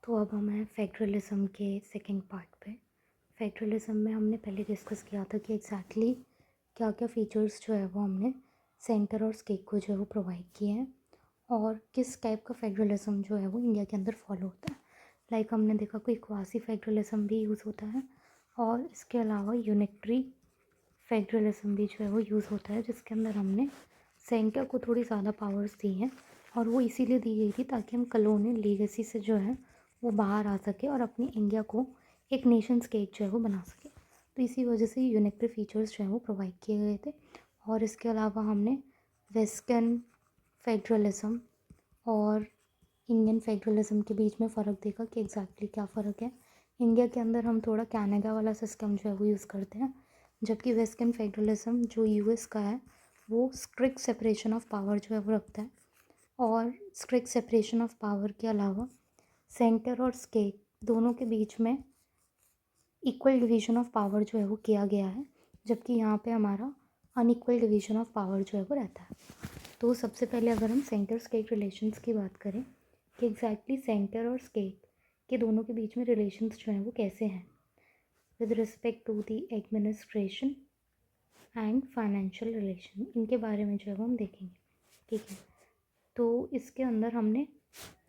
तो अब हम हैं फेडरलिज्म के सेकंड पार्ट पे। फेडरलिज्म में हमने पहले डिस्कस किया था कि एग्जैक्टली क्या क्या फीचर्स जो है वो हमने सेंटर और स्टेट को जो है वो प्रोवाइड किए हैं और किस टाइप का फेडरलिज्म जो है वो इंडिया के अंदर फॉलो होता है। लाइक हमने देखा कोई क्वासी फेडरलिज्म भी यूज़ होता है और इसके अलावा यूनिटरी फेडरलिज्म भी जो है वो यूज़ होता है, जिसके अंदर हमने सेंटर को थोड़ी ज़्यादा पावर्स दी हैं और वो इसीलिए दी गई थी ताकि हम कॉलोनियल लीगेसी से जो है वो बाहर आ सके और अपनी इंडिया को एक नेशन स्टेट जो है वो बना सके। तो इसी वजह से यूनिटरी फीचर्स जो है वो प्रोवाइड किए गए थे। और इसके अलावा हमने वेस्टर्न फेडरलिज्म और इंडियन फेडरलिज्म के बीच में फ़र्क देखा कि एग्जैक्टली क्या फ़र्क है। इंडिया के अंदर हम थोड़ा कनाडा वाला सिस्टम जो है वो यूज़ करते हैं, जबकि वेस्टर्न फेडरलिज्म जो यूएस का है वो स्ट्रिक्ट सेपरेशन ऑफ पावर जो है वो रखता है। और स्ट्रिक्ट सेपरेशन ऑफ पावर के अलावा सेंटर और स्टेट दोनों के बीच में इक्वल डिवीजन ऑफ पावर जो है वो किया गया है, जबकि यहाँ पे हमारा अनइक्वल डिवीजन ऑफ पावर जो है वो रहता है। तो सबसे पहले अगर हम सेंटर स्टेट रिलेशंस की बात करें कि एग्जैक्टली सेंटर और स्टेट के दोनों के बीच में रिलेशंस जो हैं वो कैसे हैं with respect to the administration and financial relation, इनके बारे में जो है वो हम देखेंगे। ठीक है, तो इसके अंदर हमने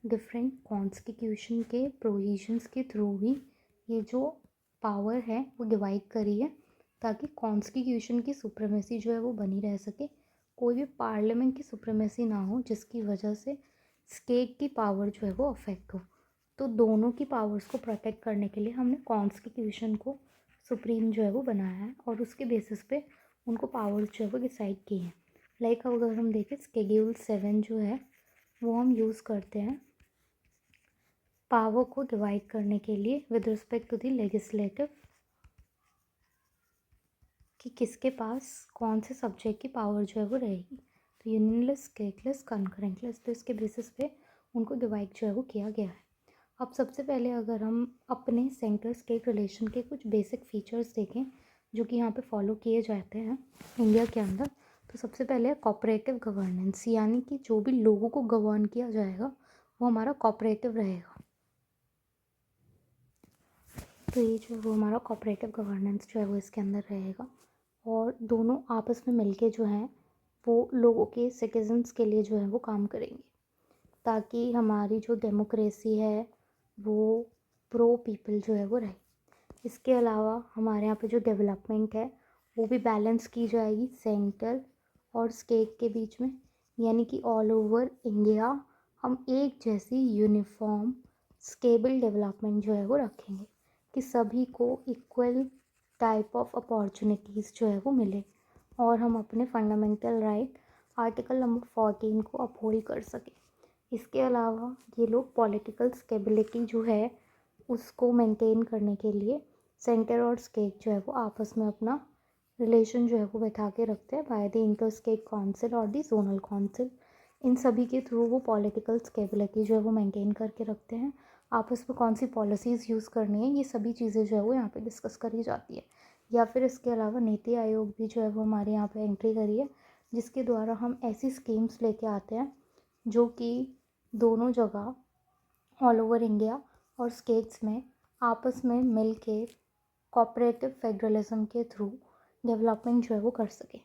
डिफरेंट कॉन्स्टिट्यूशन के प्रोविजंस के थ्रू ही ये जो पावर है वो डिवाइड करी है ताकि कॉन्स्टिट्यूशन की सुप्रीमेसी जो है वो बनी रह सके, कोई भी पार्लियामेंट की सुप्रीमेसी ना हो जिसकी वजह से स्टेट की पावर जो है वो अफेक्ट हो। तो दोनों की पावर्स को प्रोटेक्ट करने के लिए हमने कॉन्स्टिट्यूशन को सुप्रीम जो है वो बनाया है और उसके बेसिस पे उनको पावर्स जो है वो डिसाइड की हैं। लाइक अगर हम देखें शेड्यूल 7 जो है वो हम यूज़ करते हैं पावर को डिवाइड करने के लिए with respect to the legislative, कि किसके पास कौन से सब्जेक्ट की पावर जो है वो रहेगी। तो यूनियनलेस, स्टेटलेस, कंकरेंटलेस, तो इसके बेसिस पे उनको डिवाइड जो है वो किया गया है। अब सबसे पहले अगर हम अपने सेंटर स्टेट रिलेशन के कुछ बेसिक फीचर्स देखें जो कि यहाँ पे फॉलो किए जाते हैं इंडिया के अंदर, तो सबसे पहले है कॉपरेटिव गवर्नेंस, यानी कि जो भी लोगों को गवर्न किया जाएगा वो हमारा कॉपरेटिव रहेगा। तो ये जो है वो हमारा कॉपरेटिव गवर्नेंस जो है वो इसके अंदर रहेगा और दोनों आपस में मिलके जो हैं वो लोगों के सिटीजन्स के लिए जो है वो काम करेंगे ताकि हमारी जो डेमोक्रेसी है वो प्रो पीपल जो है वो रहे। इसके अलावा हमारे यहाँ पे जो डेवलपमेंट है वो भी बैलेंस की जाएगी सेंट्रल और स्टेट के बीच में, यानी कि ऑल ओवर इंडिया हम एक जैसी यूनिफॉर्म स्टेबल डेवलपमेंट जो है वो रखेंगे कि सभी को इक्वल टाइप ऑफ अपॉर्चुनिटीज़ जो है वो मिले और हम अपने फंडामेंटल राइट आर्टिकल नंबर 14 को अपहोल्ड कर सकें। इसके अलावा ये लोग पॉलिटिकल स्टेबिलिटी जो है उसको मेंटेन करने के लिए सेंटर और स्टेट जो है वो आपस में अपना रिलेशन जो है वो बैठा के रखते हैं by the inter state council और द जोनल काउंसिल। इन सभी के थ्रू वो पॉलिटिकल स्टेबिलिटी जो है वो मेंटेन करके रखते हैं। आपस में कौन सी पॉलिसीज़ यूज़ करनी है ये सभी चीज़ें जो है वो यहाँ पे डिस्कस करी जाती है। या फिर इसके अलावा नीति आयोग भी जो है वो हमारे यहाँ पे एंट्री करी है जिसके द्वारा हम ऐसी स्कीम्स लेके आते हैं जो कि दोनों जगह ऑल ओवर इंडिया और स्टेट्स में आपस में मिल के कोऑपरेटिव फेडरलिज्म के थ्रू डेवलपमेंट जो है वो कर सके।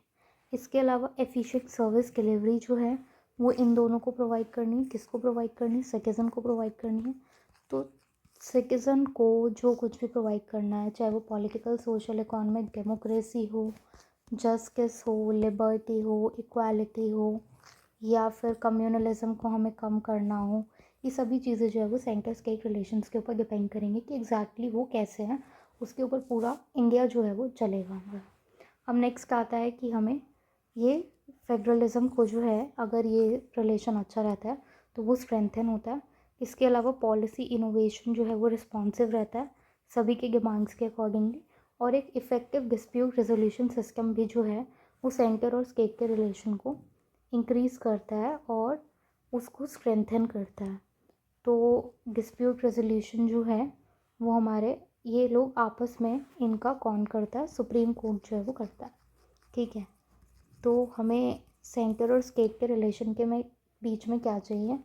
इसके अलावा एफिशिएंट सर्विस डिलीवरी जो है वो इन दोनों को प्रोवाइड करनी है। किसको प्रोवाइड करनी है? सिटीज़न को प्रोवाइड करनी है। तो सिटीज़न को जो कुछ भी प्रोवाइड करना है, चाहे वो पॉलिटिकल, सोशल, इकोनॉमिक, डेमोक्रेसी हो, जस्टिस हो, लिबर्टी हो, इक्वालिटी हो या फिर कम्युनलिज्म को हमें कम करना हो, ये सभी चीज़ें जो है वो सेंटर स्टेट रिलेशंस के ऊपर डिपेंड करेंगे कि एग्जैक्टली वो कैसे हैं, उसके ऊपर पूरा इंडिया जो है वो चलेगा हमारा। अब नेक्स्ट आता है कि हमें ये फेडरलिज्म को जो है अगर ये रिलेशन अच्छा रहता है तो वो स्ट्रेंथन होता है। इसके अलावा पॉलिसी इनोवेशन जो है वो रिस्पॉन्सिव रहता है सभी के डिमांड्स के अकॉर्डिंगली, और एक इफ़ेक्टिव डिस्प्यूट रेजोल्यूशन सिस्टम भी जो है वो सेंटर और स्टेट के रिलेशन को इंक्रीज़ करता है और उसको स्ट्रेंथन करता है। तो डिस्प्यूट रेजोल्यूशन जो है वो हमारे ये लोग आपस में इनका कौन करता है? सुप्रीम कोर्ट जो है वो करता है। ठीक है, तो हमें सेंटर और स्टेट के रिलेशन के में बीच में क्या चाहिए?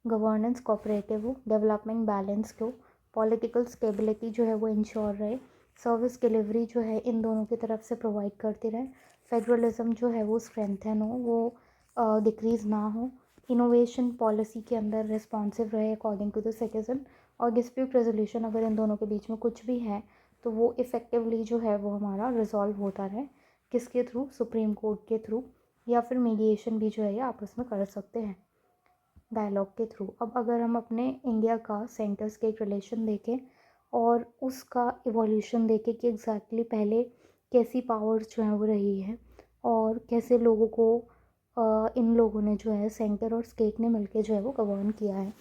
गवर्नेंस कोऑपरेटिव हो, डेवलपमेंट बैलेंस हो, पॉलिटिकल स्टेबिलिटी जो है वो इंश्योर रहे, सर्विस डिलीवरी जो है इन दोनों की तरफ से प्रोवाइड करते रहे, फेडरलिज्म जो है वो स्ट्रेंथन हो, वो डिक्रीज़ ना हो, इनोवेशन पॉलिसी के अंदर रिस्पॉन्सिव रहे अकॉर्डिंग टू द सिटीज़न, और डिस्प्यूट रेजोल्यूशन अगर इन दोनों के बीच में कुछ भी है तो वो इफ़ेक्टिवली जो है वो हमारा रिजॉल्व होता रहे, किसके थ्रू, सुप्रीम कोर्ट के थ्रू, या फिर मीडिएशन भी जो है ये आपस में कर सकते हैं डायलॉग के थ्रू। अब अगर हम अपने इंडिया का सेंटर स्टेट रिलेशन देखें और उसका इवोल्यूशन देखें कि एग्जैक्टली पहले कैसी पावर्स जो है वो रही है और कैसे लोगों को इन लोगों ने जो है सेंटर और स्टेट ने मिलके जो है वो गवर्न किया है।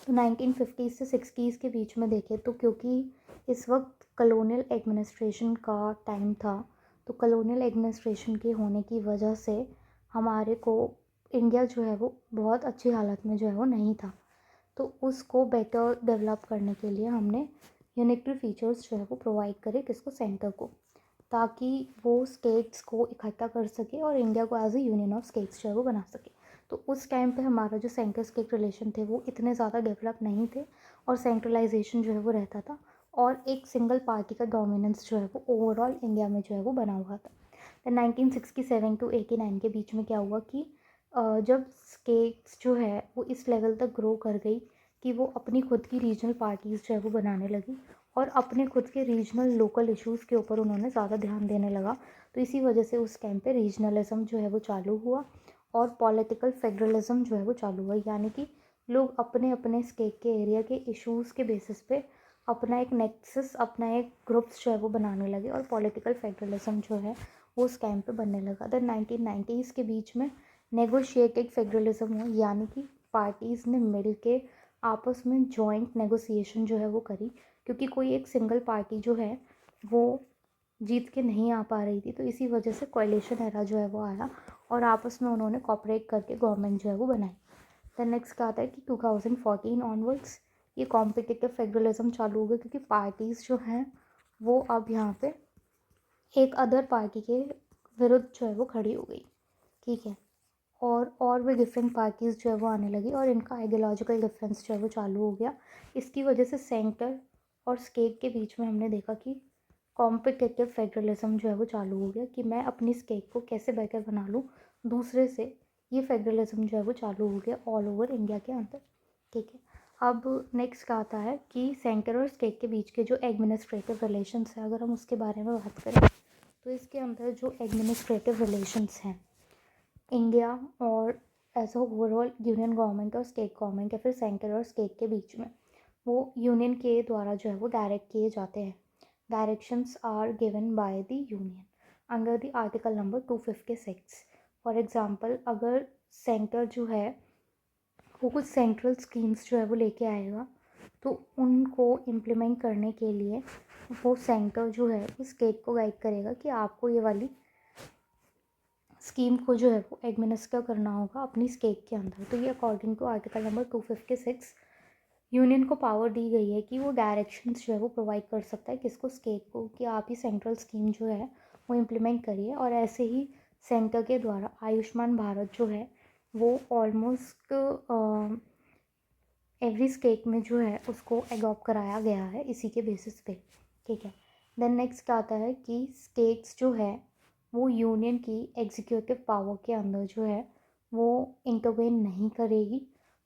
तो 1950 से 60s के बीच में देखें तो क्योंकि इस वक्त कलोनियल एडमिनिस्ट्रेशन का टाइम था, तो कलोनियल एडमिनिस्ट्रेशन के होने की वजह से हमारे को इंडिया जो है वो बहुत अच्छी हालत में जो है वो नहीं था। तो उसको बेटर डेवलप करने के लिए हमने यूनिटरी फीचर्स जो है वो प्रोवाइड करे किसको, सेंटर को, ताकि वो स्टेट्स को इकट्ठा कर सके और इंडिया को as a union of states जो है वो बना सके। तो उस टाइम पे हमारा जो सेंटर स्टेट रिलेशन थे वो इतने ज़्यादा डेवलप नहीं थे और सेंट्रलाइजेशन जो है वो रहता था और एक सिंगल पार्टी का डोमिनेंस जो है वो ओवरऑल इंडिया में जो है वो बना हुआ था। तो 1967 टू 89 के बीच में क्या हुआ कि जब स्टेट्स जो है वो इस लेवल तक ग्रो कर गई कि वो अपनी खुद की रीजनल पार्टीज़ जो है वो बनाने लगी और अपने खुद के रीजनल लोकल इश्यूज़ के ऊपर उन्होंने ज़्यादा ध्यान देने लगा। तो इसी वजह से उस टाइम पे रीजनलिज्म जो है वो चालू हुआ और पॉलिटिकल फेडरलिज्म जो है वो चालू हुआ, यानी कि लोग अपने अपने स्टेट के एरिया के इश्यूज़ के बेसिस पे अपना एक नेक्सस, अपना एक ग्रुप्स जो है वो बनाने लगे और पॉलिटिकल फेडरलिज्म जो है वो उस टाइम पे बनने लगा। दैन 1990s के बीच में नेगोशिएटेड फेडरलिज्म हुआ, यानी कि पार्टीज़ ने मिल के आपस में जॉइंट नेगोशिएशन जो है वो करी, क्योंकि कोई एक सिंगल पार्टी जो है वो जीत के नहीं आ पा रही थी। तो इसी वजह से कोएलिशन एरा जो है वो आया और आपस में उन्होंने कॉपरेट करके गवर्नमेंट जो है वो बनाई। देन नेक्स्ट क्या आता है कि 2014 ऑनवर्ड्स ये कॉम्पिटिटिव फेडरलिज्म चालू हो गया, क्योंकि पार्टीज़ जो हैं वो अब यहाँ पे एक अदर पार्टी के विरुद्ध जो है वो खड़ी हो गई, ठीक है, और भी डिफरेंट पार्टीज़ जो है वो आने लगी और इनका आइडियोलॉजिकल डिफरेंस जो है वो चालू हो गया। इसकी वजह से सेंटर और स्टेट के बीच में हमने देखा कि कॉम्पिटिटिव फेडरलिज्म जो है वो चालू हो गया कि मैं अपनी स्टेट को कैसे बेहतर बना लूँ दूसरे से। ये फेडरलिज्म जो है वो चालू हो गया ऑल ओवर इंडिया के अंदर, ठीक है। अब नेक्स्ट क्या आता है कि सेंटर और स्टेट के बीच के जो एडमिनिस्ट्रेटिव रिलेशंस हैं, अगर हम उसके बारे में बात करें तो इसके अंदर जो एडमिनिस्ट्रेटिव रिलेशंस हैं इंडिया और as a overall union government और स्टेट गवर्नमेंट या फिर सेंटर और स्टेट के बीच में, वो यूनियन के द्वारा जो है वो डायरेक्ट किए जाते हैं। Directions are given by the union under the article number 256। For example अगर सेंटर जो है वो कुछ सेंट्रल स्कीम्स जो है वो लेके आएगा तो उनको इम्प्लीमेंट करने के लिए वो सेंटर जो है वो स्टेट को गाइड करेगा कि आपको ये वाली स्कीम को जो है वो एडमिनिस्टर करना होगा अपनी स्टेट के अंदर। तो ये according to article number 256 union को पावर दी गई है कि वो डायरेक्शंस जो है वो प्रोवाइड कर सकता है किसको, स्टेट को, कि आप ही सेंट्रल स्कीम जो है वो इम्प्लीमेंट करिए। और ऐसे ही सेंटर के द्वारा आयुष्मान भारत जो है वो ऑलमोस्ट एवरी स्टेट में जो है उसको अडॉप्ट कराया गया है इसी के बेसिस पे, ठीक है। देन नेक्स्ट क्या आता है कि स्टेट्स जो है वो यूनियन की एग्जीक्यूटिव पावर के अंदर जो है वो इंटरवेन नहीं करेगी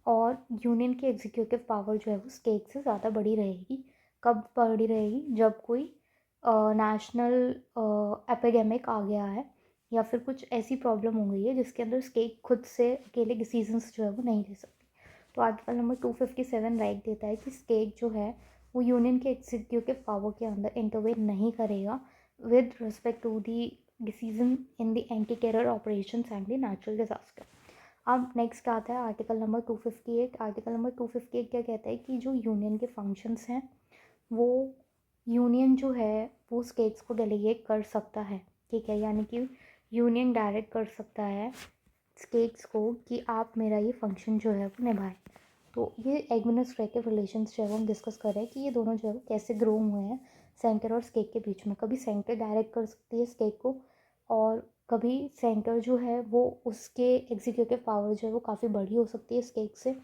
और यूनियन की एग्जीक्यूटिव पावर जो है वो स्टेट से ज़्यादा बड़ी रहेगी। कब बड़ी रहेगी, जब कोई नेशनल एपिडेमिक आ गया है या फिर कुछ ऐसी प्रॉब्लम हो गई है जिसके अंदर स्टेट खुद से अकेले डिसीजंस जो है वो नहीं ले सकती। तो आर्टिकल नंबर 257 राइट देता है कि स्टेट जो है वो यूनियन के एग्जीक्यूटिव पावर के अंदर इंटरवेन नहीं करेगा with respect to the decision in the anti terror operations and the natural disaster. अब नेक्स्ट क्या आता है आर्टिकल नंबर 258। आर्टिकल नंबर 258 क्या कहता है कि जो यूनियन के फंक्शंस हैं वो यूनियन जो है वो स्टेट्स को डेलीगेट कर सकता है, ठीक है, यानी कि यूनियन डायरेक्ट कर सकता है स्टेट्स को कि आप मेरा ये फंक्शन जो है वो निभाएं। तो ये एडमिनिस्ट्रेटिव रिलेशंस जो है वो हम डिस्कस कर रहे हैं कि ये दोनों जो है वो कैसे ग्रो हुए हैं सेंटर और स्टेट के बीच में। कभी सेंटर डायरेक्ट कर सकती है स्टेट को और कभी सेंटर जो है वो उसके एग्जीक्यूटिव पावर जो है वो काफ़ी बड़ी हो सकती है स्टेट से।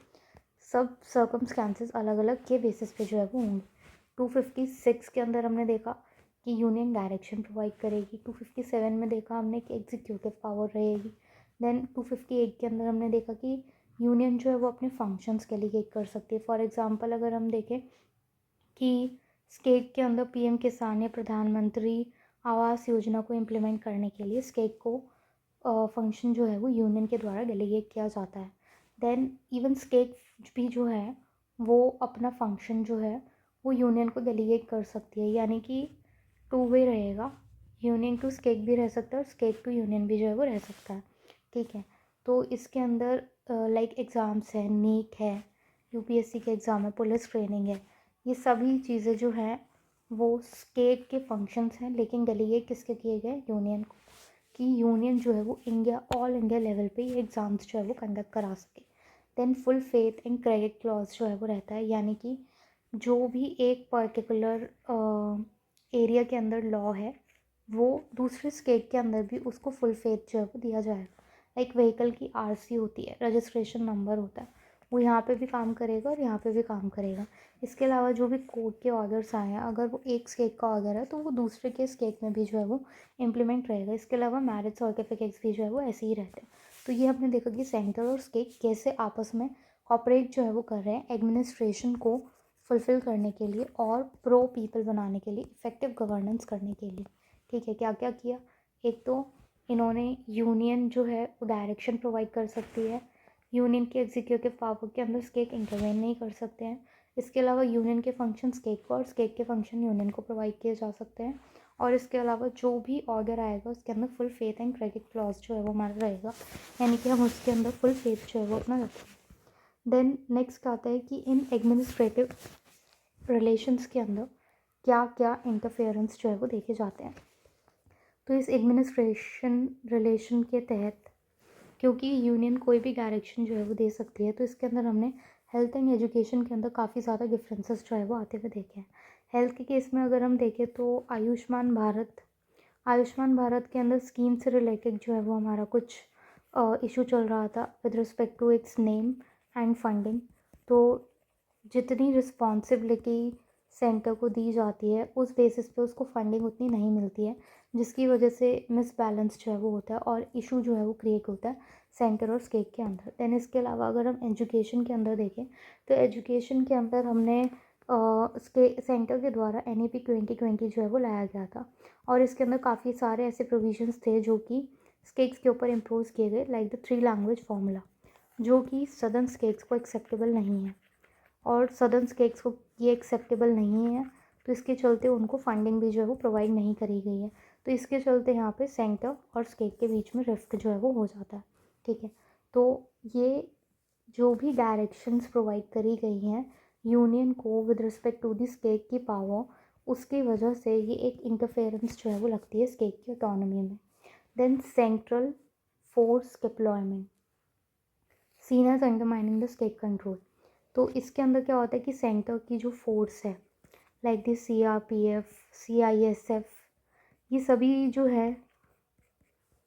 सब सर्कमस्टांसेस अलग अलग के बेसिस पे जो है वो होंगे। 256 के अंदर हमने देखा कि यूनियन डायरेक्शन प्रोवाइड करेगी। 257 में देखा हमने कि एग्जीक्यूटिव पावर रहेगी। देन 258 के अंदर हमने देखा कि यूनियन जो है वो अपने फंक्शंस डेलीगेट कर सकती है। फॉर एग्जांपल अगर हम देखें कि स्टेट के अंदर पीएम किसान या प्रधानमंत्री आवास योजना को इम्प्लीमेंट करने के लिए स्टेट को फंक्शन जो है वो यूनियन के द्वारा डेलीगेट किया जाता है। देन इवन स्टेट भी जो है वो अपना फंक्शन जो है वो यूनियन को डेलीगेट कर सकती है, यानी कि टू वे रहेगा। यूनियन टू स्टेट भी रह सकता है और स्टेट टू यूनियन भी जो है वो रह सकता है। ठीक है, तो इसके अंदर लाइक एग्ज़ाम्स है, नीट है, यूपीएससी के एग्ज़ाम है, पुलिस ट्रेनिंग है, ये सभी चीज़ें जो हैं वो स्टेट के फंक्शंस हैं, लेकिन डेलीगेट किसके किए गए? यूनियन को, कि यूनियन जो है वो इंडिया ऑल इंडिया लेवल पे ये एग्ज़ाम्स जो है वो कंडक्ट करा सके। Then full faith and credit clause जो है वो रहता है, यानी कि जो भी एक पर्टिकुलर एरिया के अंदर लॉ है वो दूसरे स्टेट के अंदर भी उसको फुल फेथ जो है वो दिया जाएगा। एक व्हीकल की आरसी होती है, रजिस्ट्रेशन नंबर होता है, वो यहाँ पे भी काम करेगा और यहाँ पे भी काम करेगा। इसके अलावा जो भी कोर्ट के ऑर्डर्स आए हैं, अगर वो एक स्टेट का ऑर्डर है तो वो दूसरे के स्टेट में भी जो है वो इम्प्लीमेंट रहेगा। इसके अलावा मैरिज सर्टिफिकेट्स भी जो है वो ऐसे ही रहते हैं। तो ये हमने देखा कि सेंटर और स्टेट कैसे आपस में कॉपरेट जो है वो कर रहे हैं एडमिनिस्ट्रेशन को फुलफ़िल करने के लिए और प्रो पीपल बनाने के लिए, इफ़ेक्टिव गवर्नेंस करने के लिए। ठीक है, क्या क्या किया? एक तो इन्होंने यूनियन जो है वो डायरेक्शन प्रोवाइड कर सकती है। यूनियन के एग्जीक्यूटिव पावर के अंदर स्टेट इंटरवेन नहीं कर सकते हैं। इसके अलावा यूनियन के फंक्शन स्टेट को और स्टेट के फंक्शन यूनियन को प्रोवाइड किए जा सकते हैं। और इसके अलावा जो भी ऑर्डर आएगा उसके अंदर full faith and credit clause जो है वो हमारा रहेगा, यानी कि हम उसके अंदर फुल फेथ जो है वो अपना रखेंगे। देन नेक्स्ट आता है कि इन एडमिनिस्ट्रेटिव रिलेशंस के अंदर क्या क्या इंटरफेरेंस जो है वो देखे जाते हैं। तो इस एडमिनिस्ट्रेशन रिलेशन के तहत, क्योंकि यूनियन कोई भी डायरेक्शन जो है वो दे सकती है, तो इसके अंदर हमने हेल्थ एंड एजुकेशन के अंदर काफ़ी ज़्यादा डिफरेंसेस जो है वो आते हुए देखे हैं। हेल्थ के केस में अगर हम देखें तो आयुष्मान भारत के अंदर स्कीम से रिलेटेड जो है वो हमारा कुछ इशू चल रहा था with respect to its name and funding. तो जितनी रिस्पॉन्सिबिलिटी सेंटर को दी जाती है उस बेसिस पे उसको फंडिंग उतनी नहीं मिलती है, जिसकी वजह से मिसबैलेंस जो है वो होता है और इशू जो है वो क्रिएट होता है सेंटर और स्टेट के अंदर। देन इसके अलावा अगर हम एजुकेशन के अंदर देखें तो एजुकेशन के अंदर हमने सेंटर के द्वारा NEP 2020 जो है वो लाया गया था और इसके अंदर काफ़ी सारे ऐसे प्रोविजंस थे जो कि स्टेट्स के ऊपर इम्पोज किए गए, लाइक द 3 लैंग्वेज फार्मूला, जो कि सदर्न स्टेट्स को एक्सेप्टेबल नहीं है और सदर्न स्टेट्स को ये एक्सेप्टेबल नहीं है, तो इसके चलते उनको फंडिंग भी जो है वो प्रोवाइड नहीं करी गई है। तो इसके चलते यहाँ पे सेंटर और स्टेट के बीच में रिफ्ट जो है वो हो जाता है। ठीक है, तो ये जो भी डायरेक्शंस प्रोवाइड करी गई हैं यूनियन को with respect to the state की पावर, उसकी वजह से ये एक इंटरफेरेंस जो है वो लगती है स्टेट की ऑटोनॉमी में। Then central force deployment seen as undermining the state control. तो इसके अंदर क्या होता है कि सेंटर की जो फोर्स है लाइक दी CRPF, CISF, ये सभी जो है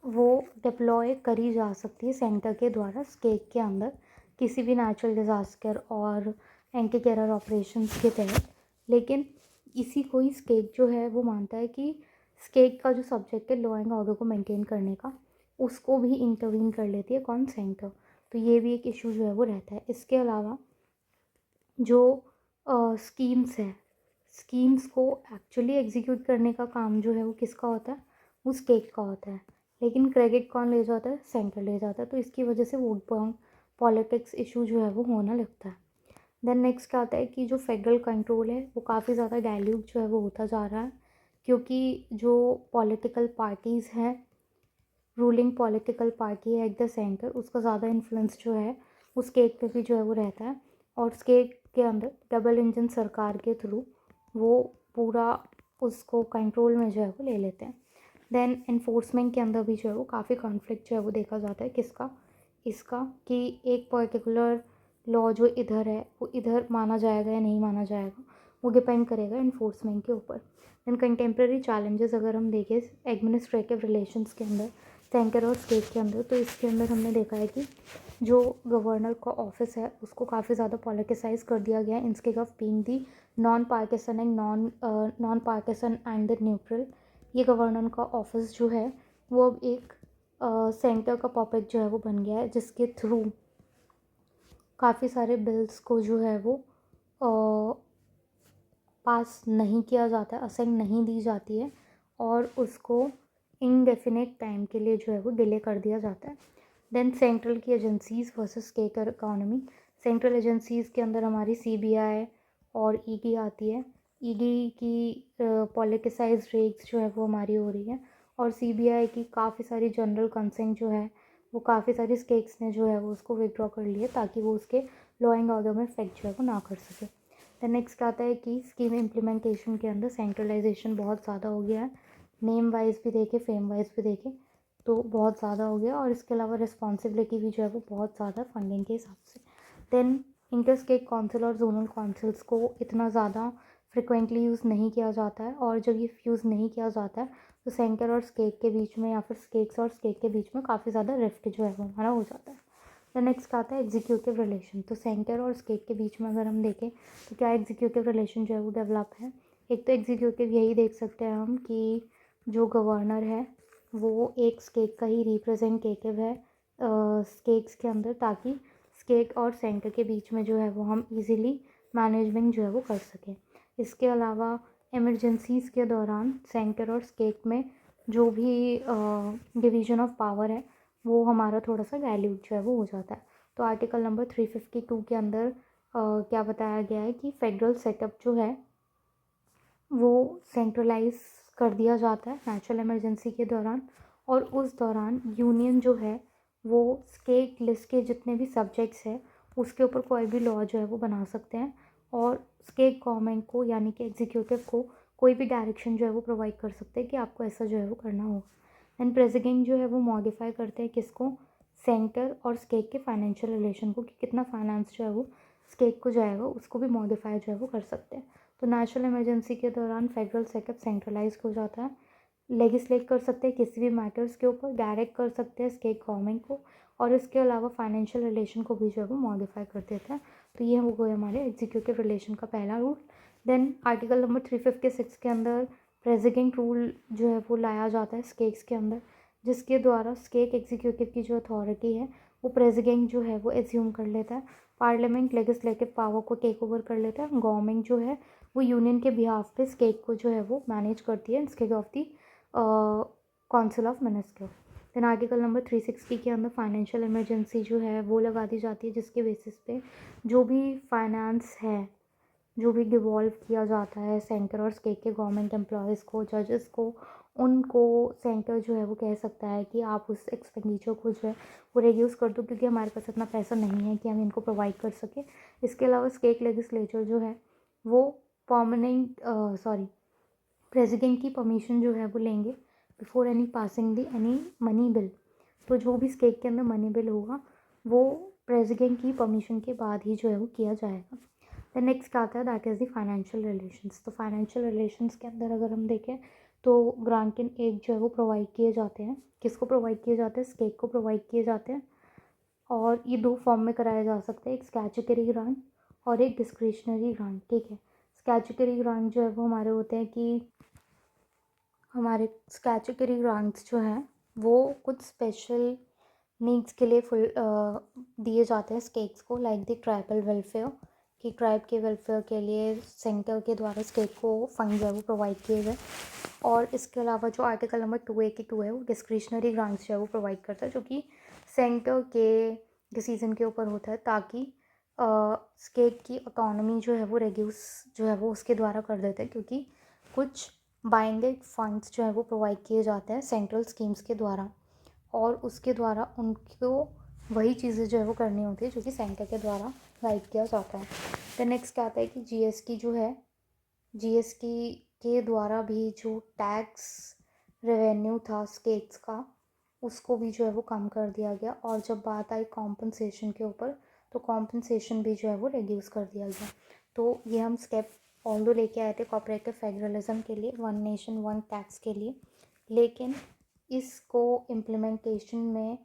वो डिप्लॉय करी जा सकती है सेंटर के द्वारा स्टेट के अंदर किसी भी नेचुरल डिज़ास्टर और एंटी टेरर ऑपरेशंस के तहत। लेकिन इसी को ही स्टेट जो है वो मानता है कि स्टेट का जो सब्जेक्ट है लॉ एंड ऑर्डर को मेंटेन करने का, उसको भी इंटरवीन कर लेती है कौन? सेंटर। तो ये भी एक इशू जो है वो रहता है। इसके अलावा जो स्कीम्स है, स्कीम्स को एक्चुअली एग्जीक्यूट करने का काम जो है वो किसका होता है? वो स्टेट का होता है, लेकिन क्रेडिट कौन ले जाता है? सेंटर ले जाता है। तो इसकी वजह से वोट बैंक पॉलिटिक्स इशू जो है वो होना लगता है। देन नेक्स्ट क्या आता है कि जो फेडरल कंट्रोल है वो काफ़ी ज़्यादा डाइल्यूट जो है वो होता जा रहा है, क्योंकि जो पॉलिटिकल पार्टीज़ हैं, रूलिंग पॉलिटिकल पार्टी है एट द सेंटर, उसका ज़्यादा इन्फ्लुएंस जो है वो स्टेट पे भी जो है वो रहता है और स्टेट के अंदर डबल इंजन सरकार के थ्रू वो पूरा उसको कंट्रोल में जो है वो ले लेते हैं। देन एनफोर्समेंट के अंदर भी जो है वो काफ़ी कॉन्फ्लिक्ट जो है वो देखा जाता है किसका? इसका, कि एक पर्टिकुलर लॉ जो इधर है वो इधर माना जाएगा या नहीं माना जाएगा, वो डिपेंड करेगा इन्फोर्समेंट के ऊपर। देन कंटेम्प्रेरी चैलेंजेस अगर हम देखें एडमिनिस्ट्रेटिव रिलेशंस के अंदर, सेंटर और स्टेट के अंदर। तो इसके अंदर हमने देखा है कि जो गवर्नर का ऑफिस है उसको काफ़ी ज़्यादा पॉलिटिसाइज कर दिया गया है instead of being the non partisan and the neutral. ये गवर्नर का ऑफिस जो है वो अब एक सेंटर का पॉपेट जो है वो बन गया है, जिसके थ्रू काफ़ी सारे बिल्स को जो है वो पास नहीं किया जाता है, असाइन नहीं दी जाती है और उसको इनडेफिनेट टाइम के लिए जो है वो डिले कर दिया जाता है। देन सेंट्रल की agencies versus state economy. Central agencies के अंदर हमारी सीबीआई और ईडी आती है। ईडी की पॉलिटिसाइज रेट्स जो है वो हमारी हो रही है और सीबीआई की काफ़ी सारी जनरल कंसेंट जो है वो काफ़ी सारी स्टेट्स ने जो है वो उसको विड्रॉ कर लिए ताकि वो उसके लॉ एंड ऑर्डर में इफेक्ट जो है वो ना कर सके। दैन नेक्स्ट आता है कि स्कीम इम्प्लीमेंटेशन के अंदर सेंट्रलाइजेशन बहुत ज़्यादा हो गया है। नेम वाइज भी देखें, फेम वाइज भी देखें तो बहुत ज़्यादा हो गया और इसके अलावा रिस्पॉन्सिबिलिटी भी जो है वो बहुत ज़्यादा फंडिंग के हिसाब से। देन इंटर स्टेट काउंसिल और जोनल काउंसिल्स को इतना ज़्यादा फ्रिक्वेंटली यूज़ नहीं किया जाता है और जब ये यूज़ नहीं किया जाता है तो सेंटर और स्टेट के बीच में या फिर स्टेट्स और स्टेट के बीच में काफ़ी ज़्यादा रिफ्ट जो है वो हमारा हो जाता है। द नेक्स्ट आता है एग्जीक्यूटिव रिलेशन। तो सेंटर और स्टेट के बीच में अगर हम देखें तो क्या एग्जीक्यूटिव रिलेशन जो है वो डेवलप है। एक तो एग्जीक्यूटिव यही देख सकते हैं हम कि जो गवर्नर है वो एक स्टेट का ही रिप्रेजेंटेटिव है स्टेट्स के अंदर, ताकि स्टेट और सेंटर के बीच में जो है वो हम इजीली मैनेजमेंट जो है वो कर सकें। इसके अलावा इमरजेंसीज़ के दौरान सेंटर और स्टेट में जो भी डिवीज़न ऑफ पावर है वो हमारा थोड़ा सा वैल्यूड जो है वो हो जाता है। तो आर्टिकल नंबर 352 के अंदर क्या बताया गया है कि फेडरल सेटअप जो है वो सेंट्रलाइज कर दिया जाता है नेचुरल इमरजेंसी के दौरान और उस दौरान यूनियन जो है वो स्टेट लिस्ट के जितने भी सब्जेक्ट्स हैं उसके ऊपर कोई भी लॉ जो है वो बना सकते हैं और स्टेट गवर्नमेंट को यानी कि एग्जीक्यूटिव को कोई भी डायरेक्शन जो है वो प्रोवाइड कर सकते हैं कि आपको ऐसा जो है वो करना होगा। एंड प्रेसिडेंट जो है वो मॉडिफाई करते हैं किसको, सेंटर और स्टेट के फाइनेंशियल रिलेशन को, कि कितना फाइनेंस जो है वो स्टेट को जाएगा उसको भी मॉडिफाई जो है वो कर सकते हैं। तो नेशनल इमरजेंसी के दौरान फेडरल सेटअप सेंट्रलाइज हो जाता है। लेगिस्लेट कर सकते हैं किसी भी मैटर्स के ऊपर, डायरेक्ट कर सकते हैं स्टेट गवर्नमेंट को और इसके अलावा फाइनेंशियल रिलेशन को भी जो है वो मॉडिफाई कर देता है। तो ये हो गए हमारे एग्जीक्यूटिव रिलेशन का पहला रूल। देन आर्टिकल नंबर 356 के अंदर प्रेसिडेंट रूल जो है वो लाया जाता है स्टेट्स के अंदर, जिसके द्वारा स्टेट एग्जीक्यूटिव की जो अथॉरिटी है वो प्रेसिडेंट जो है वो एज्यूम कर लेता है। पार्लियामेंट लेजिस्लेटिव पावर को टेक ओवर कर लेता है। गवर्नमेंट जो है वो यूनियन के बिहाफ पे स्टेट को जो है वो मैनेज करती है instead of the council of minister. Then article number 360 के अंदर फाइनेंशियल इमरजेंसी जो है वो लगा दी जाती है, जिसके बेसिस पे जो भी फाइनेंस है जो भी डिवॉल्व किया जाता है सेंटर और स्टेट के गवर्नमेंट एम्प्लॉयज़ को, जजेस को, उनको सेंटर जो है वो कह सकता है कि आप उस एक्सपेंडिचर को जो है वो रिड्यूस कर दो क्योंकि हमारे पास इतना पैसा नहीं है कि हम इनको प्रोवाइड कर सकें। इसके अलावा स्टेट लेजिस्लेचर जो है वो प्रेसिडेंट की परमिशन जो है वो लेंगे बिफोर एनी पासिंग दी एनी मनी बिल। तो जो भी स्टेट के अंदर मनी बिल होगा वो प्रेसिडेंट की परमिशन के बाद ही जो है वो किया जाएगा। द नेक्स्ट आता है that is the financial relations. तो फाइनेंशियल रिलेशंस के अंदर अगर हम देखें तो ग्रांट इन एड जो है वो प्रोवाइड किए जाते हैं। किसको प्रोवाइड किए जाते हैं? स्टेट को प्रोवाइड किए जाते हैं और ये दो फॉर्म में कराया जा सकता है, एक स्टैट्यूटरी ग्रांट और एक डिस्क्रिशनरी ग्रांट। ठीक है, स्टैट्यूटरी ग्रांट जो है वो हमारे होते हैं कि हमारे स्टैट्यूटरी ग्रांट्स जो हैं वो कुछ स्पेशल नीड्स के लिए फुल दिए जाते हैं स्टेट्स को, लाइक द ट्राइबल वेलफेयर, कि ट्राइब के वेलफेयर के लिए सेंटर के द्वारा स्टेट को फंड जो है वो प्रोवाइड किए गए। और इसके अलावा जो आर्टिकल नंबर 282 है वो डिस्क्रिशनरी ग्रांट्स जो है वो प्रोवाइड करता है, जो कि सेंटर के डिसीजन के ऊपर होता है, ताकि स्टेट की इकोनॉमी जो है वो रेड्यूस जो है वो उसके द्वारा कर देते हैं, क्योंकि कुछ बाइंडेड फंड्स जो है वो प्रोवाइड किए जाते हैं सेंट्रल स्कीम्स के द्वारा और उसके द्वारा उनको वही चीज़ें जो है वो करनी होती है जो कि सेंटर के द्वारा गाइड किया जाता है। तो नेक्स्ट क्या आता है कि जीएसटी जो है, जीएसटी के द्वारा भी जो टैक्स रेवेन्यू था स्टेट्स का उसको भी जो है वो कम कर दिया गया। और जब बात आई कॉम्पनसेशन के ऊपर तो कॉम्पनसेशन भी जो है वो रिड्यूस कर दिया गया। तो ये हम स्टेप ऑल्दो लेके आए थे कोऑपरेटिव फेडरलिज्म के लिए, वन नेशन वन टैक्स के लिए, लेकिन इसको इम्प्लीमेंटेशन में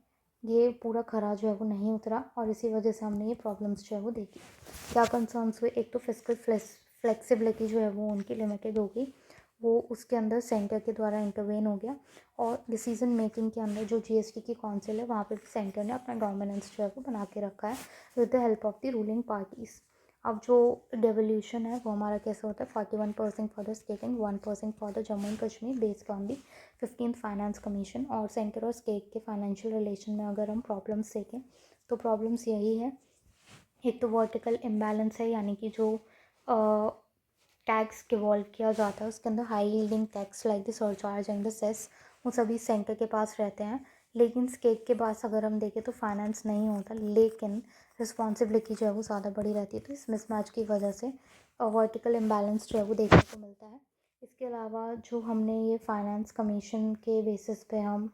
ये पूरा खरा जो है वो नहीं उतरा और इसी वजह से हमने ये प्रॉब्लम्स जो है वो देखी। क्या कंसर्न्स हुए, एक तो फिजिकल फ्लेक्सिबिलिटी जो है वो उनकी लिमिटेड हो गई, वो उसके अंदर सेंटर के द्वारा इंटरवेन हो गया और डिसीजन मेकिंग के अंदर जो जीएसटी की काउंसिल है वहाँ पे भी सेंटर ने अपना डोमिनेंस जो है वो बना के रखा है with the help of the ruling parties. अब जो डेवोल्यूशन है वो हमारा कैसे होता है, 41% for the state and 1% for the Jammu and Kashmir based on the 15th finance commission. और सेंटर और स्टेट के फाइनेंशियल रिलेशन में अगर हम प्रॉब्लम्स देखें तो प्रॉब्लम्स यही है, एक तो वर्टिकल इम्बैलेंस है, यानी कि जो टैक्स डिवॉल्व किया जाता है उसके अंदर high yielding tax like the surcharge and the cess वो सभी सेंटर के पास रहते हैं, लेकिन स्टेट के पास अगर हम देखें तो फाइनेंस नहीं होता, लेकिन रिस्पॉन्सिबिलिटी जो है वो ज़्यादा बड़ी रहती है। तो इस मिसमैच की वजह से वर्टिकल इम्बैलेंस जो है वो देखने को मिलता है। इसके अलावा जो हमने ये फाइनेंस कमीशन के बेसिस पे हम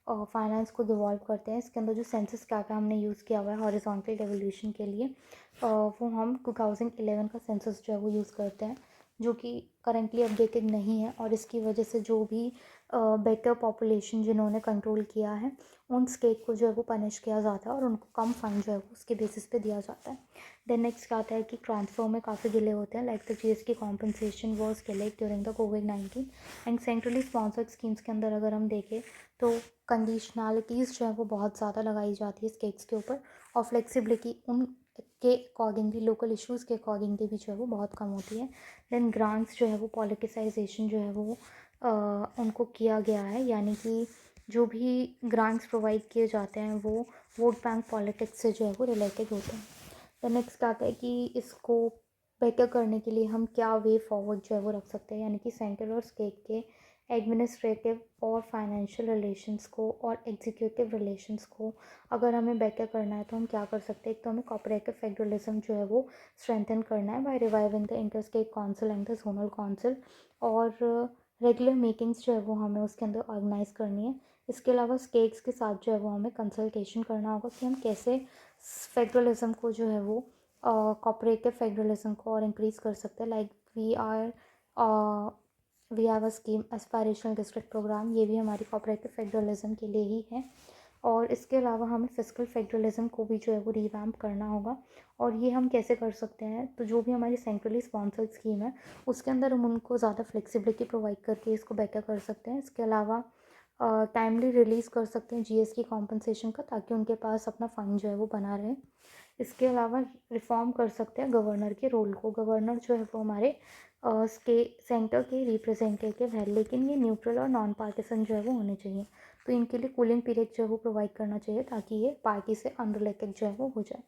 फाइनेंस को डिवॉल्व करते हैं, इसके अंदर जो सेंसस क्या क्या हमने यूज़ किया हुआ है हॉरिजॉन्टल डेवोल्यूशन के लिए, वो हम 2011 का सेंसस जो है वो यूज़ करते हैं, जो कि करेंटली अपडेटेड नहीं है। और इसकी वजह से जो भी बेटर पॉपुलेशन जिन्होंने कंट्रोल किया है उन स्टेट को जो है वो पनिश किया जाता है और उनको कम फंड जो है वो उसके बेसिस पे दिया जाता है। देन नेक्स्ट क्या आता है कि ट्रांसफर में काफ़ी डिले होते हैं, like the GST compensation was delayed during the covid and centrally sponsored schemes के अंदर अगर हम देखें तो कंडीशनलिटीज़ जो है वो बहुत ज़्यादा लगाई जाती है स्टेट्स के ऊपर और फ्लेक्सिबिलिटी उन के अकॉर्डिंगली लोकल इश्यूज़ के अकॉर्डिंगली भी जो है वो बहुत कम होती है। देन ग्रांट्स जो है वो पॉलिटिसाइजेशन जो है वो उनको किया गया है, यानी कि जो भी ग्रांट्स प्रोवाइड किए जाते हैं वो वोट बैंक पॉलिटिक्स से जो है वो रिलेटेड होते हैं। तो नेक्स्ट आता है कि इसको बेटर करने के लिए हम क्या वे फॉरवर्ड जो है वो रख सकते हैं, यानी कि सेंटर और स्टेट के एडमिनिस्ट्रेटिव और फाइनेंशियल रिलेशंस को और एग्जीक्यूटिव रिलेशंस को अगर हमें बेटर करना है तो हम क्या कर सकते हैं। एक तो हमें कोऑपरेटिव फेडरलिज्म जो है वो स्ट्रेंथन करना है by reviving the inter state council and the zonal council, और रेगुलर मीटिंग्स जो है वो हमें उसके अंदर ऑर्गेनाइज करनी है। इसके अलावा स्टेट्स के साथ जो है वो हमें कंसल्टेशन करना होगा कि हम कैसे फेडरलिज्म को जो है वो कोऑपरेटिव फेडरलिज्म को और इंक्रीज़ कर सकते हैं। Like we have a scheme aspirational district programme, ये भी हमारी कोऑपरेटिव फेडरलिज्म के लिए ही है। और इसके अलावा हमें फिजिकल फेडरलिज्म को भी जो है वो रिवैम्प करना होगा। और ये हम कैसे कर सकते हैं, तो जो भी हमारी सेंट्रली स्पॉन्सर्ड स्कीम है उसके अंदर हम उनको ज़्यादा फ्लेक्सिबिलिटी प्रोवाइड करके इसको बेटर कर सकते हैं। इसके अलावा टाइमली रिलीज़ कर सकते हैं जीएस की कॉम्पनसेशन का, ताकि उनके पास अपना फ़ंड जो है वो बना रहे। इसके अलावा रिफॉर्म कर सकते हैं गवर्नर के रोल को। गवर्नर जो है वो हमारे सेंटर के रिप्रेजेंटेटिव है, लेकिन ये न्यूट्रल और नॉन पार्टिसन जो है वो होने चाहिए। तो इनके लिए कूलिंग पीरियड जो है वो प्रोवाइड करना चाहिए ताकि ये पार्टी से अनरिलेटेड जो है वो हो जाए।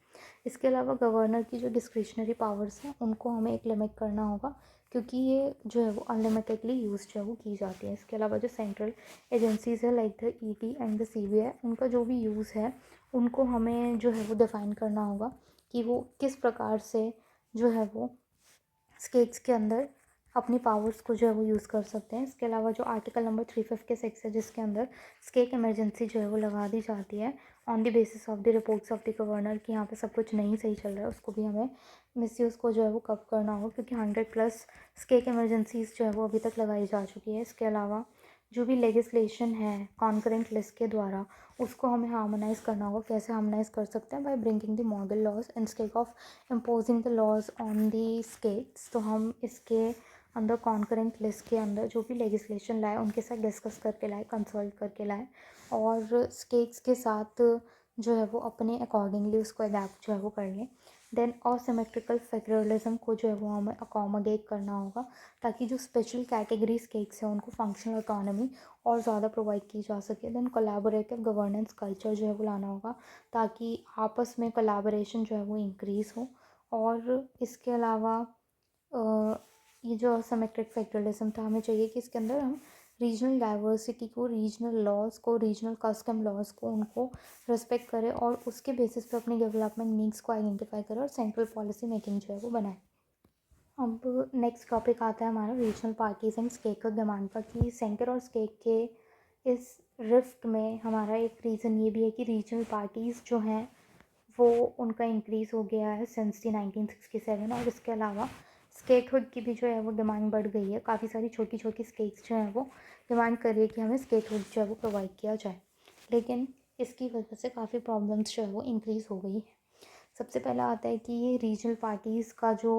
इसके अलावा गवर्नर की जो डिस्क्रिशनरी पावर्स हैं उनको हमें एक लिमिट करना होगा, क्योंकि ये जो है वो अनलिमिटेडली यूज़ जो है वो की जाती है। इसके अलावा जो सेंट्रल एजेंसीज़ है like the ED and the CBI, उनका जो भी यूज़ है उनको हमें जो है वो डिफ़ाइन करना होगा कि वो किस प्रकार से जो है वो स्टेट्स के अंदर अपनी पावर्स को जो है वो यूज़ कर सकते हैं। इसके अलावा जो आर्टिकल नंबर 356 है जिसके अंदर स्टेट इमरजेंसी जो है वो लगा दी जाती है on the basis of the reports of the governor कि यहाँ पे सब कुछ नहीं सही चल रहा है, उसको भी हमें मिसयूज़ को जो है वो कब करना होगा, क्योंकि 100+ स्टेट इमरजेंसीज जो है वो अभी तक लगाई जा चुकी है। इसके अलावा जो भी लेजिस्लेशन है कॉन्करेंट लिस्ट के द्वारा उसको हमें हार्मोनाइज़ करना होगा। कैसे हार्मोनाइज़ कर सकते हैं, by bringing the model laws instead of imposing the laws on the states. तो हम इसके अंदर कॉन्करेंट लिस्ट के अंदर जो भी लेजिस्लेशन लाए उनके साथ डिस्कस करके लाए, कंसल्ट करके लाए और स्टेट्स के साथ जो है वो अपने अकॉर्डिंगली उसको अडेप्ट जो है वो कर लें। देन असिमेट्रिकल फेडरलिज्म को जो है वो हमें अकोमोडेट करना होगा ताकि जो स्पेशल कैटेगरी स्टेट्स हैं उनको फंक्शनल इकोनॉमी और ज़्यादा प्रोवाइड की जा सके। देन कोलैबोरेटिव गवर्नेंस कल्चर जो है वो लाना होगा ताकि आपस में कोलैबोरेशन जो है वो इंक्रीज़ हो। और इसके अलावा ये जो असिमेट्रिक फेडरलिज्म था, हमें चाहिए कि इसके अंदर हम रीजनल डाइवर्सिटी को, रीजनल लॉज को, रीजनल कस्टम लॉज को उनको रिस्पेक्ट करें और उसके बेसिस पे अपनी डेवलपमेंट नीड्स को आइडेंटिफाई करें और सेंट्रल पॉलिसी मेकिंग जो है वो बनाए। अब नेक्स्ट टॉपिक आता है हमारा रीजनल पार्टीज़ एंड स्टेट का डिमांड का, कि सेंटर और स्टेट के इस रिफ्ट में हमारा एक रीज़न ये भी है कि रीजनल पार्टीज़ जो हैं वो उनका इंक्रीज़ हो गया है सिंस दी 1967। और इसके अलावा स्टेटहुड की भी जो है वो डिमांड बढ़ गई है। काफ़ी सारी छोटी छोटी स्टेट्स जो हैं वो डिमांड कर रही है कि हमें स्टेटहुड जो है वो प्रोवाइड किया जाए, लेकिन इसकी वजह से काफ़ी प्रॉब्लम्स जो है वो इंक्रीज़ हो गई है। सबसे पहला आता है कि ये रीजनल पार्टीज़ का जो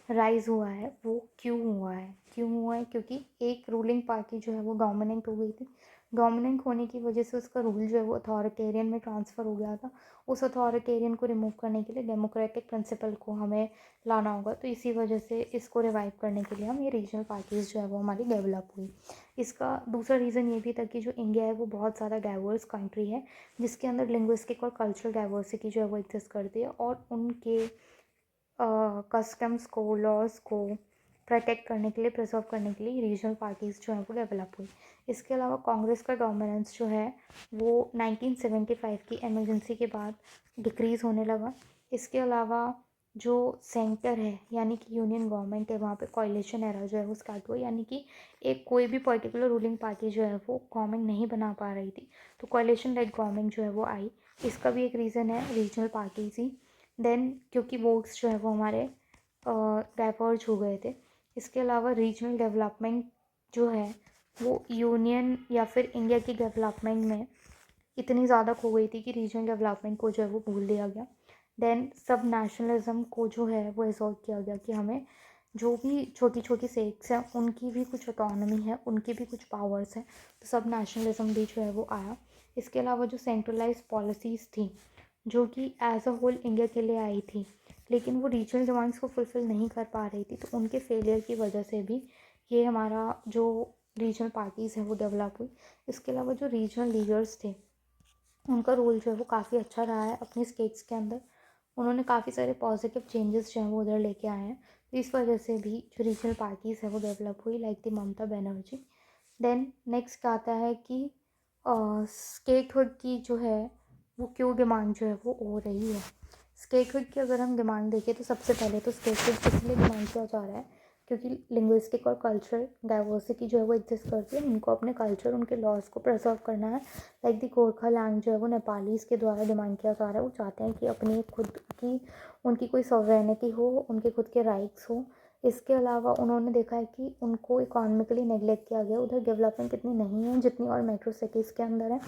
राइज़ हुआ है वो क्यों हुआ है क्योंकि एक रूलिंग पार्टी जो है वो डोमिनेंट हो गई थी। डोमिनेंट होने की वजह से उसका रूल जो है वो अथॉरिटेरियन में ट्रांसफ़र हो गया था। उस अथॉरिटेरियन को रिमूव करने के लिए डेमोक्रेटिक प्रिंसिपल को हमें लाना होगा, तो इसी वजह से इसको रिवाइव करने के लिए हम ये रीजनल पार्टीज़ जो है वो हमारी डेवलप हुई। इसका दूसरा रीज़न ये भी था कि जो इंडिया है वो बहुत ज़्यादा डाइवर्स कंट्री है, जिसके अंदर लिंग्विस्टिक और कल्चरल डाइवर्सिटी जो है वो एग्जिस्ट करती है, और उनके कस्टम्स को, लॉज को प्रोटेक्ट करने के लिए, प्रिजर्व करने के लिए रीजनल पार्टीज़ जो हैं वो डेवलप हुई। इसके अलावा कांग्रेस का डोमिनेंस जो है वो 1975 की इमरजेंसी के बाद डिक्रीज़ होने लगा। इसके अलावा जो सेंटर है यानी कि यूनियन गवर्नमेंट है, वहाँ पे कोalition एरा जो है वो स्टार्ट हुआ, यानी कि एक कोई भी पर्टिकुलर रूलिंग पार्टी जो है वो गवर्नमेंट नहीं बना पा रही थी, तो कोalition लेड गवर्नमेंट जो है वो आई। इसका भी एक रीज़न है रीजनल पार्टीज ही। देन क्योंकि वोट्स जो है वो हमारे डाइवर्ज हो गए थे। इसके अलावा रीजनल डेवलपमेंट जो है वो यूनियन या फिर इंडिया की डेवलपमेंट में इतनी ज़्यादा खो गई थी कि रीजनल डेवलपमेंट को जो है वो भूल दिया गया। देन सब नेशनलिज्म को जो है वो एसॉल्व किया गया कि हमें जो भी छोटी छोटी स्टेट्स हैं उनकी भी कुछ ऑटोनॉमी है, उनकी भी कुछ पावर्स हैं, तो सब नेशनलिज्म भी जो है वो आया। इसके अलावा जो सेंट्रलाइज पॉलिसीज़ थी जो कि एज अ होल इंडिया के लिए आई थी, लेकिन वो रीजनल डिमांड्स को फुलफ़िल नहीं कर पा रही थी, तो उनके फेलियर की वजह से भी ये हमारा जो रीजनल पार्टीज़ हैं वो डेवलप हुई। इसके अलावा जो रीजनल लीडर्स थे उनका रोल जो है वो काफ़ी अच्छा रहा है अपनी स्टेट्स के अंदर। उन्होंने काफ़ी सारे पॉजिटिव चेंजेस जो हैं वो उधर लेके आए हैं, तो इस वजह से भी जो रीजनल पार्टीज़ है वो डेवलप हुई, like the Mamata Banerjee. Then next आता है कि स्टेटहुड की जो है वो क्यों डिमांड जो है वो हो रही है। स्टेटहुड की अगर हम डिमांड देखें तो सबसे पहले तो स्टेटहुड इसलिए डिमांड किया जा रहा है क्योंकि लिंग्विस्टिक और कल्चरल डाइवर्सिटी जो है वो एग्जिस्ट करती है, उनको अपने कल्चर, उनके लॉज को प्रिजर्व करना है। लाइक दी गोरखा लैंड जो है वो नेपालीज़ के द्वारा डिमांड किया जा रहा है। वो चाहते हैं कि अपनी खुद की उनकी कोई सॉवरेनिटी हो, उनके खुद के राइट्स हो। इसके अलावा उन्होंने देखा है कि उनको इकोनॉमिकली नेगलेक्ट किया गया, उधर डेवलपमेंट इतनी नहीं है जितनी और मेट्रो सिटीज़ के अंदर है।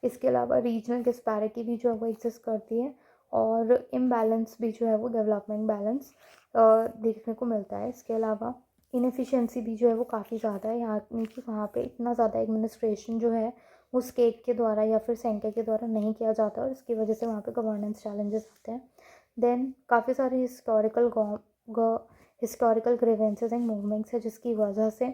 इसके अलावा रीजनल डिस्पैरिटी भी जो है वो एग्जिस्ट करती है, और इम्बैलेंस भी जो है वो डेवलपमेंट बैलेंस देखने को मिलता है। इसके अलावा इनएफिशिएंसी भी जो है वो काफ़ी ज़्यादा है, यहाँ कि वहाँ पे इतना ज़्यादा एडमिनिस्ट्रेशन जो है वो स्टेट के द्वारा या फिर सेंटर के द्वारा नहीं किया जाता, और इसकी वजह से वहाँ पे गवर्नेंस चैलेंजेस आते हैं। देन काफ़ी सारे हिस्टोरिकल ग्रीवेंसेस एंड मूवमेंट्स है जिसकी वजह से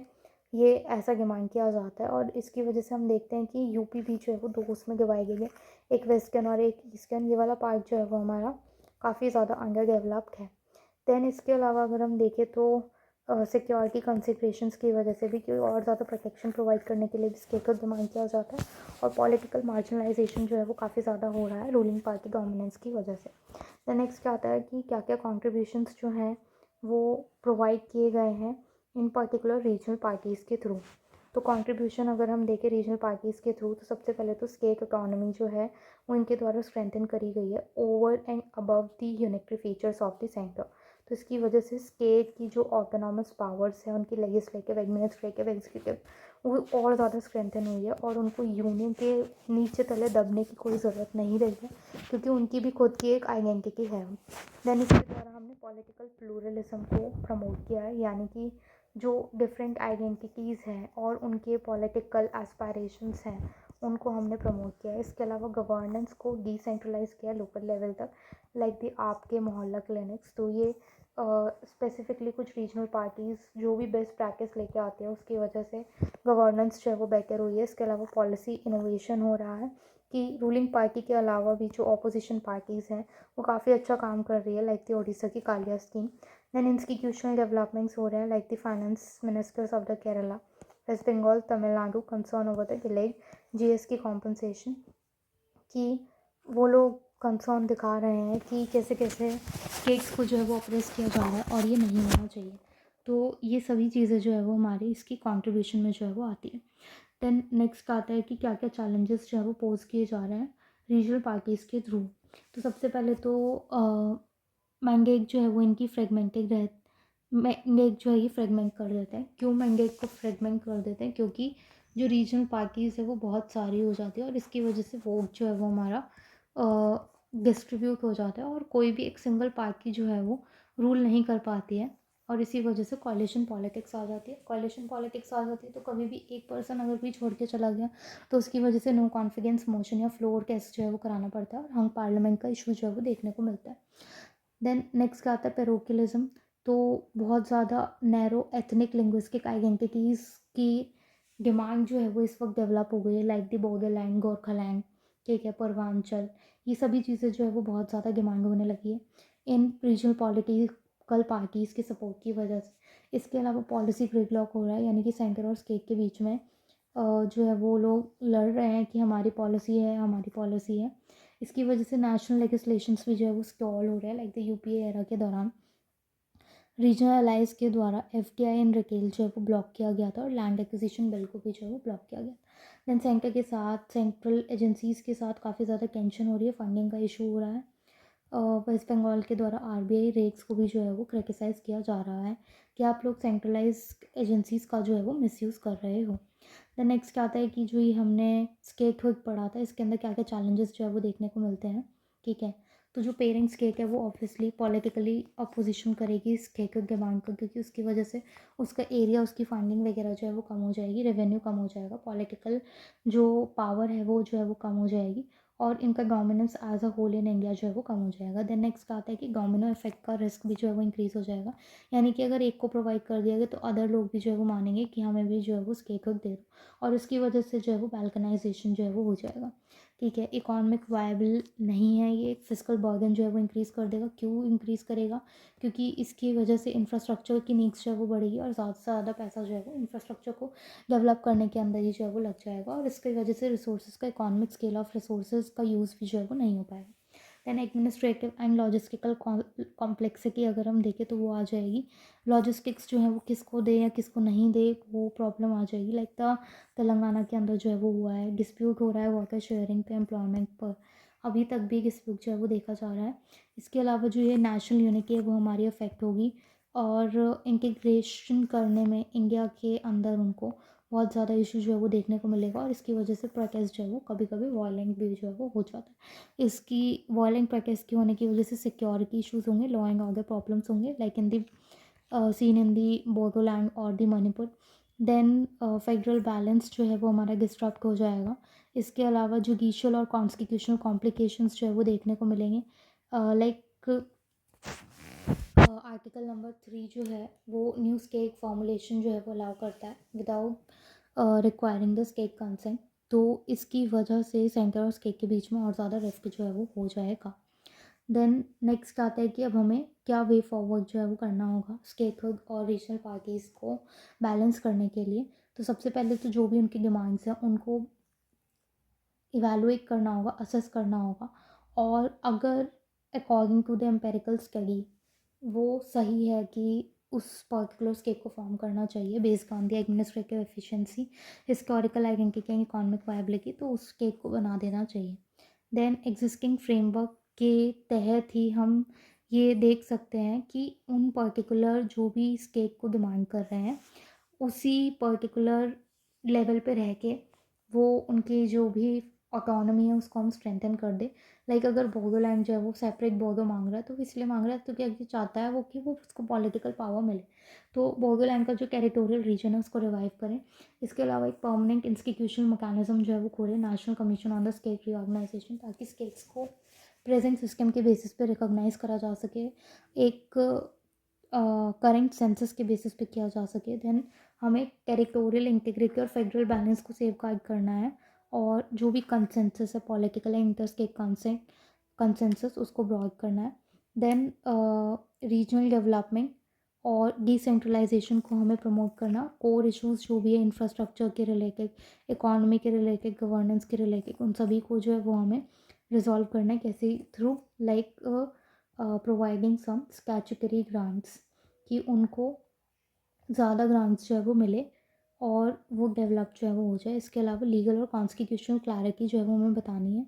ये ऐसा डिमांड किया जाता है, और इसकी वजह से हम देखते हैं कि यूपी भी जो है वो दो उसमें डिवाइड गई है, एक वेस्टर्न और एक ईस्टर्न। ये वाला पार्ट जो है वो हमारा काफ़ी ज़्यादा अंडर डेवलप्ड है। देन इसके अलावा अगर हम देखें तो सिक्योरिटी कंसिडरेशंस की वजह से भी कोई और ज़्यादा प्रोटेक्शन प्रोवाइड करने के लिए भी स्टेटहुड डिमांड किया जाता है, और पॉलिटिकल मार्जिनलाइजेशन जो है वो काफ़ी ज़्यादा हो रहा है रूलिंग पार्टी डोमिनेंस की वजह से। देन नेक्स्ट क्या आता है कि क्या क्या कॉन्ट्रीब्यूशंस जो हैं वो प्रोवाइड किए गए हैं इन पर्टिकुलर रीजनल पार्टीज़ के थ्रू। तो कंट्रीब्यूशन अगर हम देखें रीजनल पार्टीज़ के थ्रू, तो सबसे पहले तो स्टेट इकोनॉमी जो है वो इनके द्वारा स्ट्रेंथन करी गई है over and above the unitary features of the centre. तो इसकी वजह से स्टेट की जो ऑटोनॉमस पावर्स है, उनकी लेजिस्लेटिव, एडमिनिस्ट्रेटिव, एग्जीक्यूटिव, वो और ज़्यादा स्ट्रेंथन हुई है, और उनको यूनियन के नीचे तले दबने की कोई ज़रूरत नहीं रही है क्योंकि उनकी भी खुद की एक आइडेंटिटी है। देन इसके द्वारा हमने पॉलिटिकल प्लूरलिज्म को प्रमोट किया है, यानी कि जो डिफरेंट आइडेंटिटीज़ हैं और उनके पॉलिटिकल एस्पायरेशंस हैं उनको हमने प्रमोट किया है। इसके अलावा गवर्नेंस को डिसेंट्रलाइज किया लोकल लेवल तक, लाइक दी आपके मोहल्ला क्लिनिक्स। तो ये स्पेसिफिकली कुछ रीजनल पार्टीज़ जो भी बेस्ट प्रैक्टिस लेके आती है उसकी वजह से गवर्नेंस जो है वो बेटर हुई है। इसके अलावा पॉलिसी इनोवेशन हो रहा है कि रूलिंग पार्टी के अलावा भी जो ऑपोजिशन पार्टीज़ हैं वो काफ़ी अच्छा काम कर रही है, लाइक दी ओडिशा की Kalia scheme. Then institutional developments हो रहे हैं, like the finance ministers of the Kerala, west Bengal, Tamil Nadu concern over the delayed GS की कॉम्पनसेशन, कि वो लोग कंसर्न दिखा रहे हैं कि कैसे कैसे केक्स को जो है वो अप्रेस किया जा रहा है और ये नहीं होना चाहिए। तो ये सभी चीज़ें जो है वो हमारी इसकी कंट्रीब्यूशन में जो है वो आती है। देन नेक्स्ट आता है कि क्या क्या चैलेंजेस जो है वो पोज किए जा रहे हैं रीजनल पार्टीज़ के थ्रू। तो सबसे पहले तो मैंडेट जो है वो इनकी फ्रेगमेंटेड मैंडेट जो है ये फ्रेगमेंट कर देते हैं। क्यों मैंडेट को फ्रेगमेंट कर देते हैं? क्योंकि जो रीजनल पार्टीज़ है वो बहुत सारी हो जाती है और इसकी वजह से वोट जो है वो हमारा डिस्ट्रीब्यूट हो जाता है और कोई भी एक सिंगल पार्टी जो है वो रूल नहीं कर पाती है और इसी वजह से कॉलिशन पॉलिटिक्स आ जाती है। कॉलिशन पॉलिटिक्स आ जाती है तो कभी भी एक पर्सन अगर भी छोड़ के चला गया तो उसकी वजह से नो कॉन्फिडेंस मोशन या फ्लोर टेस्ट जो है वो कराना पड़ता है और हम पार्लियामेंट का इशू जो है वो देखने को मिलता है। देन नेक्स्ट क्या आता है? पेरोकिलिज्म। तो बहुत ज़्यादा नैरो एथनिक लिंग्विस्टिक आइडेंटिटीज़ की डिमांड जो है वो इस वक्त डेवलप हो गई है, लाइक द बोडोलैंड, गोरखालैंड, ठीक है, पूर्वांचल, ये सभी चीज़ें जो है वो बहुत ज़्यादा डिमांड होने लगी है इन रीजनल पॉलिटिकल पार्टीज़ के सपोर्ट की वजह से। इसके अलावा पॉलिसी ग्रिडलॉक हो रहा है, यानी कि सेंटर और स्टेट के बीच में जो है वो लोग लड़ रहे हैं कि हमारी पॉलिसी है, हमारी पॉलिसी है। इसकी वजह से नेशनल लेजिस्लेशंस भी जो है वो स्टॉल हो रहे हैं, लाइक द यूपीए एरा के दौरान रीजनल अलाइज के द्वारा एफडीआई एंड रिटेल जो है वो ब्लॉक किया गया था और लैंड एक्विजिशन बिल को भी जो है वो ब्लॉक किया गया। देन सेंटर के साथ सेंट्रल एजेंसीज़ के साथ काफ़ी ज़्यादा टेंशन हो रही है, फंडिंग का इशू हो रहा है। वेस्ट बंगाल के द्वारा आरबीआई रेट्स को भी जो है वो क्रिटिसाइज़ किया जा रहा है कि आप लोग सेंट्रलाइज्ड एजेंसीज़ का जो है वो मिसयूज़ कर रहे हो। देन नेक्स्ट क्या आता है कि जो ये हमने स्केट हुड पढ़ा था, इसके अंदर क्या क्या चैलेंजेस जो है वो देखने को मिलते हैं, ठीक है। तो जो पेरेंट्स केक है वो ऑब्वियसली पॉलिटिकली अपोजिशन करेगी इस केक के डिमांड को, क्योंकि उसकी वजह से उसका एरिया, उसकी फंडिंग वगैरह जो है वो कम हो जाएगी, रेवेन्यू कम हो जाएगा, पॉलिटिकल जो पावर है वो जो है वो कम हो जाएगी और इनका dominance as a whole in India जो है वो कम हो जाएगा। देन नेक्स्ट आता है कि डोमिनो इफेक्ट का रिस्क भी जो है वो इंक्रीज़ हो जाएगा, यानी कि अगर एक को प्रोवाइड कर दिया गया तो अदर लोग भी जो है वो मानेंगे कि हमें भी जो है वो स्केक दे दो और उसकी वजह से जो है वो बैल्कनाइजेशन जो है वो हो जाएगा, ठीक है। इकोनॉमिक वायबल नहीं है ये, फिजिकल बर्डन जो है वो इंक्रीज़ कर देगा। क्यों इंक्रीज़ करेगा? क्योंकि इसकी वजह से इंफ्रास्ट्रक्चर की नीड्स जो है वो बढ़ेगी और ज़्यादा से ज़्यादा पैसा जो है वो इंफ्रास्ट्रक्चर को डेवलप करने के अंदर ही जो है वो लग जाएगा और इसकी वजह से रिसोर्सेज का इकोनॉमिक स्केल ऑफ रिसोर्सेज का यूज़ भी जो है वो नहीं हो पाएगा। Then administrative and logistical complexity अगर हम देखें तो वो आ जाएगी। लॉजिस्टिक्स जो है वो किसको दे या किसको नहीं दे वो प्रॉब्लम आ जाएगी। लाइक तेलंगाना के अंदर जो है वो हुआ है, डिस्प्यूट हो रहा है वाटर शेयरिंग पे, एम्प्लॉयमेंट पर, अभी तक भी डिस्प्यूट जो है वो देखा जा रहा है। इसके अलावा जो ये नेशनल यूनिटी है वो हमारी अफेक्ट होगी और इंटीग्रेशन करने में इंडिया के अंदर उनको बहुत ज़्यादा इशू जो है वो देखने को मिलेगा और इसकी वजह से प्रोटेस्ट जो है वो कभी कभी वायलेंट भी जो है वो हो जाता है। इसकी वायलेंट प्रोटेस्ट की होने की वजह से सिक्योरिटी इशूज़ होंगे, लॉ एंड ऑर्डर प्रॉब्लम्स होंगे, like in the scene in the Bodoland और the Manipur. Then federal balance जो है वो हमारा डिस्टर्ब हो जाएगा। इसके अलावा जुडिशल और कॉन्स्टिट्यूशनल कॉम्प्लिकेशंस जो है वो देखने को मिलेंगे, लाइक आर्टिकल नंबर 3 जो है वो न्यू स्टेट फॉर्मुलेशन जो है वो अलाउ करता है without requiring the state consent. तो इसकी वजह से सेंटर और स्टेट के बीच में और ज़्यादा रिस्क जो है वो हो जाएगा। देन नेक्स्ट आता है कि अब हमें क्या वे फॉरवर्ड जो है वो करना होगा स्टेट और रीजनल पार्टीज़ को बैलेंस करने के लिए। तो सबसे पहले तो जो भी उनकी डिमांड्स हैं उनको इवैल्यूएट करना होगा, असेस करना होगा और अगर according to the empirical study वो सही है कि उस पर्टिकुलर स्टेट को फॉर्म करना चाहिए based on the administrative efficiency, historical identity and economic viability, तो उस स्टेट को बना देना चाहिए। देन एग्जिस्टिंग फ्रेमवर्क के तहत ही हम ये देख सकते हैं कि उन पर्टिकुलर जो भी स्टेट को डिमांड कर रहे हैं उसी पर्टिकुलर लेवल पे रह के वो उनकी जो भी ऑटोनॉमी है उसको हम स्ट्रेंथन कर दे। लाइक अगर बोडोलैंड जो है वो सेपरेट बोडो मांग रहा है तो इसलिए मांग रहा है तो क्या चाहता है वो कि वो उसको पॉलिटिकल पावर मिले, तो बोडोलैंड का जो टेरिटोरियल रीजन है उसको रिवाइव करें। इसके अलावा एक परमानेंट इंस्टीट्यूशनल मैकेनिज्म जो है वो खोले, national commission on the state reorganisation, ताकि स्टेट्स को प्रेजेंट सिस्टम के बेसिस पे रिकॉग्नाइज करा जा सके, एक करंट सेंसस के बेसिस पे किया जा सके। देन हमें टेरिटोरियल इंटीग्रिटी और फेडरल बैलेंस को सेव गार्ड करना है और जो भी कंसेंसस है पॉलिटिकल एंड इंटरस्टेट कंसेंसस उसको ब्रॉड करना है। देन रीजनल डेवलपमेंट और डिसेंट्रलाइजेशन को हमें प्रमोट करना, कोर इश्यूज जो भी है इंफ्रास्ट्रक्चर के रिलेटेड, इकोनॉमी के रिलेटेड, गवर्नेंस के रिलेटेड, उन सभी को जो है वो हमें रिजॉल्व करना है। कैसे? Through like providing some statutory grants, कि उनको ज़्यादा ग्रांट्स जो है वो मिले और वो डेवलप जो है वो हो जाए। इसके अलावा लीगल और कॉन्स्टिट्यूशनल क्लैरिटी जो है वो हमें बतानी है।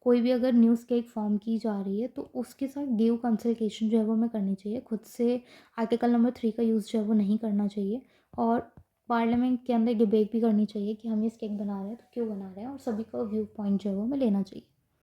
कोई भी अगर न्यू स्केक फॉर्म की जा रही है तो उसके साथ गिव कंसल्टेशन जो है वो हमें करनी चाहिए। खुद से आर्टिकल नंबर 3 का यूज़ जो है वो नहीं करना चाहिए, और पार्लियामेंट के अंदर डिबेट भी करनी चाहिए कि हम ये स्केक बना रहे हैं तो क्यों बना रहे हैं, और सभी का व्यू पॉइंट जो है वो हमें लेना चाहिए।